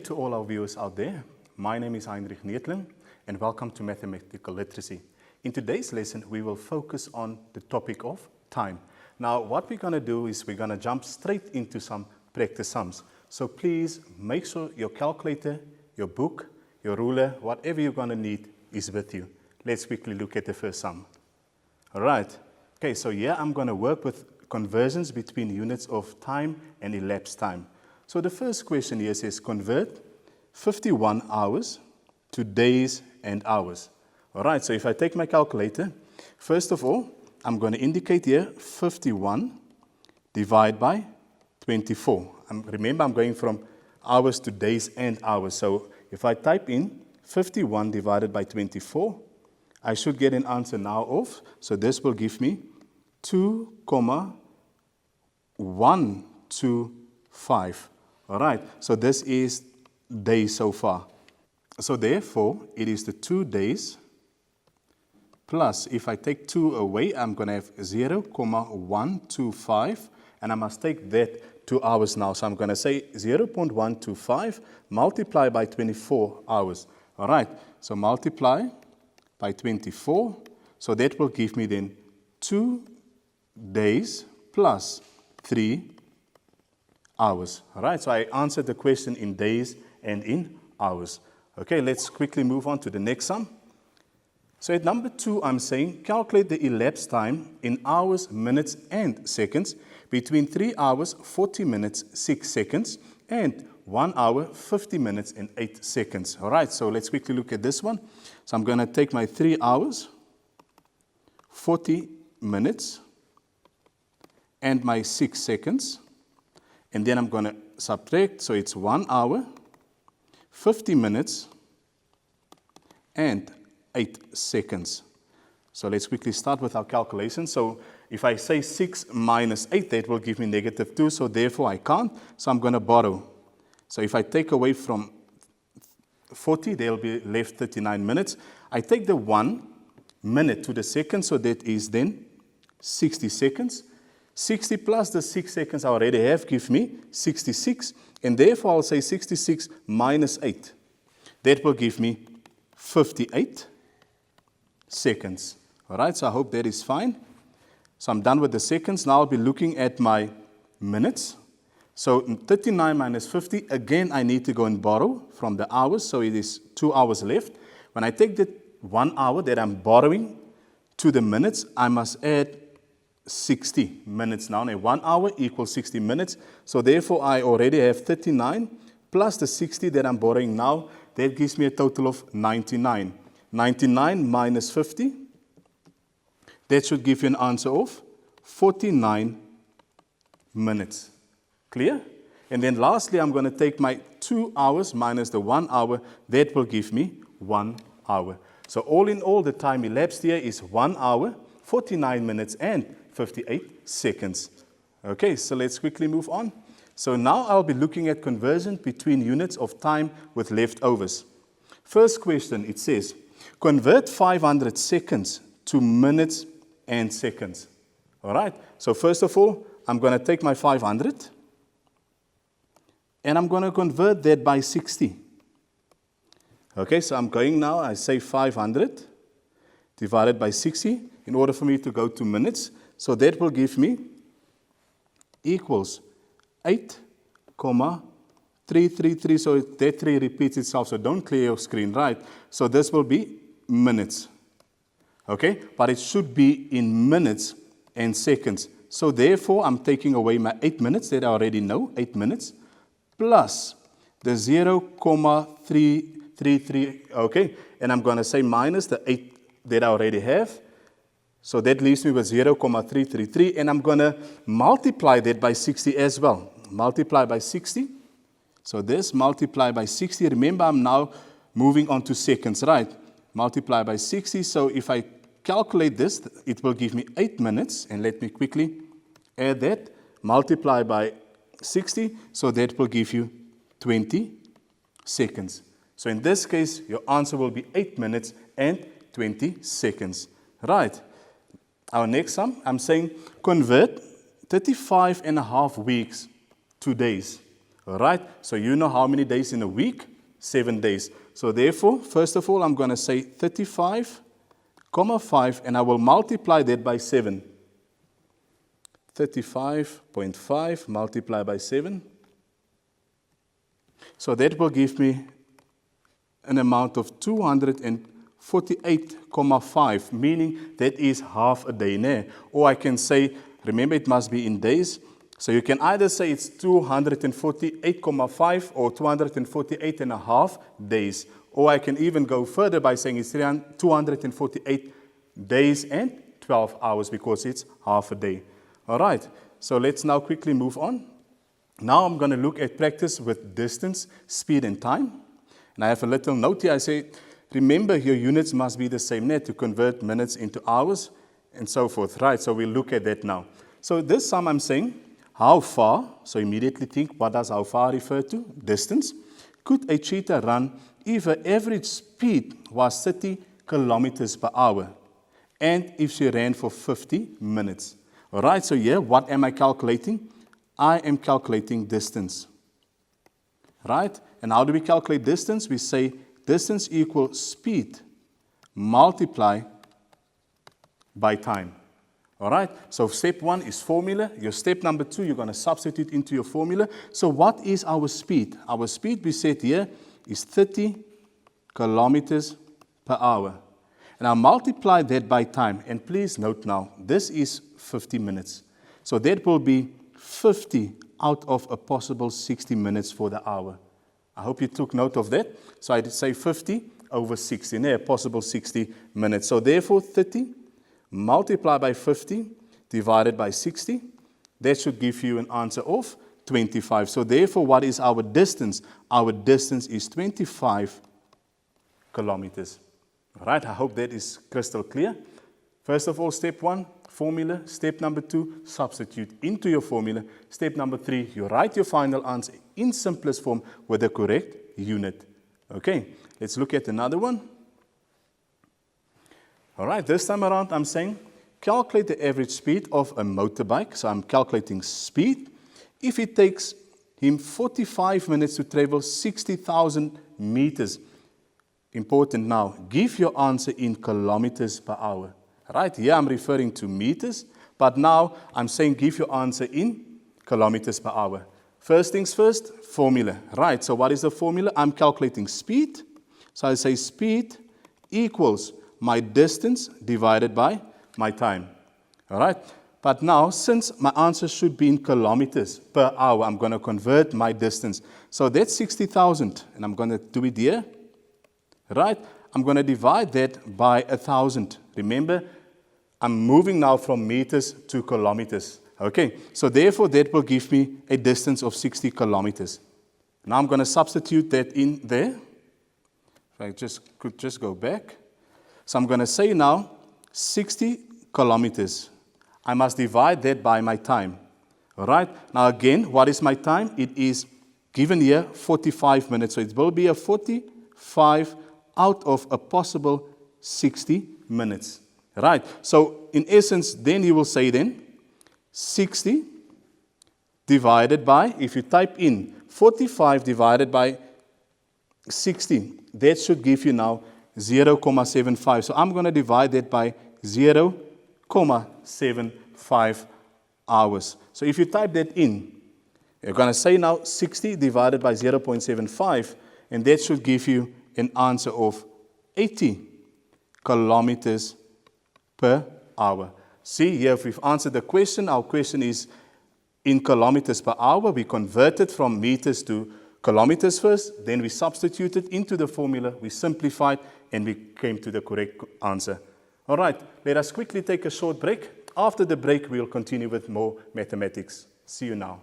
to all our viewers out there. My name is Heinrich Neetling and welcome to Mathematical Literacy. In today's lesson, we will focus on the topic of time. Now, what we're going to do is we're going to jump straight into some practice sums. So please make sure your calculator, your book, your ruler, whatever you're going to need is with you. Let's quickly look at the first sum. All right. Okay, so here I'm going to work with conversions between units of time and elapsed time. So the first question here says convert 51 hours to days and hours. All right, so if I take my calculator, first of all, I'm going to indicate here 51 divided by 24. Remember, I'm going from hours to days and hours. So if I type in 51 divided by 24, I should get an answer now of, so this will give me 2,125. All right, so this is days so far. So therefore, it is the 2 days plus, if I take 2 away, I'm going to have 0,125, and I must take that to hours now. So I'm going to say 0.125 multiplied by 24 hours. All right, so multiply by 24, so that will give me then 2 days plus 3 hours. All right, so I answered the question in days and in hours. Okay, let's quickly move on to the next sum. So at number 2, I'm saying calculate the elapsed time in hours, minutes, and seconds between 3 hours, 40 minutes, 6 seconds, and 1 hour, 50 minutes, and 8 seconds. All right, so let's quickly look at this one. So I'm going to take my 3 hours, 40 minutes, and my 6 seconds. And then I'm going to subtract, so it's 1 hour, 50 minutes, and 8 seconds. So let's quickly start with our calculation. So if I say 6 minus 8, that will give me negative 2, so therefore I can't. So I'm going to borrow. So if I take away from 40, there will be left 39 minutes. I take the 1 minute to the second, so that is then 60 seconds. 60 plus the 6 seconds I already have give me 66, and therefore I'll say 66 minus 8. That will give me 58 seconds. All right, so I hope that is fine. So I'm done with the seconds. Now I'll be looking at my minutes. So 39 minus 50, again I need to go and borrow from the hours, so it is 2 hours left. When I take the 1 hour that I'm borrowing to the minutes, I must add 60 minutes now. And 1 hour equals 60 minutes. So therefore, I already have 39 plus the 60 that I'm borrowing now. That gives me a total of 99. 99 minus 50. That should give you an answer of 49 minutes. Clear? And then lastly, I'm going to take my 2 hours minus the 1 hour. That will give me 1 hour. So all in all, the time elapsed here is 1 hour, 49 minutes, and 58 seconds. Okay, so let's quickly move on. So now I'll be looking at conversion between units of time with leftovers. First question, it says, convert 500 seconds to minutes and seconds. All right, so first of all, I'm going to take my 500 and I'm going to convert that by 60. Okay, so I'm going now, I say 500 divided by 60 in order for me to go to minutes. So that will give me equals 8,333. So that 3 repeats itself. So don't clear your screen, right? So this will be minutes. Okay? But it should be in minutes and seconds. So therefore, I'm taking away my 8 minutes that I already know, 8 minutes, plus the 0,333. Okay? And I'm going to say minus the 8 that I already have. So that leaves me with 0,333, and I'm going to multiply that by 60 as well. Multiply by 60. So this multiply by 60. Remember, I'm now moving on to seconds, right? Multiply by 60. So if I calculate this, it will give me 8 minutes. And let me quickly add that. Multiply by 60. So that will give you 20 seconds. So in this case, your answer will be 8 minutes and 20 seconds. Right. Our next sum, I'm saying convert 35 and a half weeks to days. All right, so you know how many days in a week? 7 days. So therefore, first of all, I'm going to say 35,5, and I will multiply that by 7. 35.5 multiplied by 7. So that will give me an amount of 248.5, meaning that is half a day there. Or I can say, remember it must be in days. So you can either say it's 248.5 or 248.5 days. Or I can even go further by saying it's 248 days and 12 hours because it's half a day. All right, so let's now quickly move on. Now I'm going to look at practice with distance, speed, and time. And I have a little note here. I say, remember your units must be the same net to convert minutes into hours and so forth. Right, so we'll look at that now. So this sum I'm saying, how far, so immediately think, what does how far refer to? Distance. Could a cheetah run if her average speed was 30 kilometers per hour and if she ran for 50 minutes? All right, so here, what am I calculating? I am calculating distance. Right? And how do we calculate distance? We say distance equals speed multiply by time. All right? So step 1 is formula. Your step number 2, you're going to substitute into your formula. So what is our speed? Our speed, we said here, is 30 kilometers per hour. And I'll multiply that by time. And please note now, this is 50 minutes. So that will be 50 out of a possible 60 minutes for the hour. I hope you took note of that. So I did say 50 over 60, a possible 60 minutes. So therefore 30 multiplied by 50 divided by 60, that should give you an answer of 25. So therefore, what is our distance? Our distance is 25 kilometers. All right, I hope that is crystal clear. First of all, step 1, formula. Step number 2, substitute into your formula. Step number 3, you write your final answer in simplest form with the correct unit. Okay, let's look at another one. All right, this time around I'm saying calculate the average speed of a motorbike. So I'm calculating speed. If it takes him 45 minutes to travel 60,000 meters. Important now, give your answer in kilometers per hour. Right, here I'm referring to meters, but now I'm saying give your answer in kilometers per hour. First things first, formula. Right, so what is the formula? I'm calculating speed. So I say speed equals my distance divided by my time. All right, but now since my answer should be in kilometers per hour, I'm going to convert my distance. So that's 60,000, and I'm going to do it here. Right, I'm going to divide that by 1,000. Remember, I'm moving now from meters to kilometers. Okay, so therefore that will give me a distance of 60 kilometers. Now I'm going to substitute that in there. If I could just go back. So I'm going to say now 60 kilometers. I must divide that by my time. All right, now again, what is my time? It is given here 45 minutes. So it will be a 45 out of a possible 60 minutes. Right, so in essence, then you will say then, 60 divided by, if you type in 45 divided by 60, that should give you now 0.75. So I'm going to divide that by 0.75 hours. So if you type that in, you're going to say now 60 divided by 0.75, and that should give you an answer of 80 kilometers per hour. See, here we've answered the question. Our question is in kilometers per hour. We converted from meters to kilometers first, then we substituted into the formula, we simplified, and we came to the correct answer. All right, let us quickly take a short break. After the break, we'll continue with more mathematics. See you now.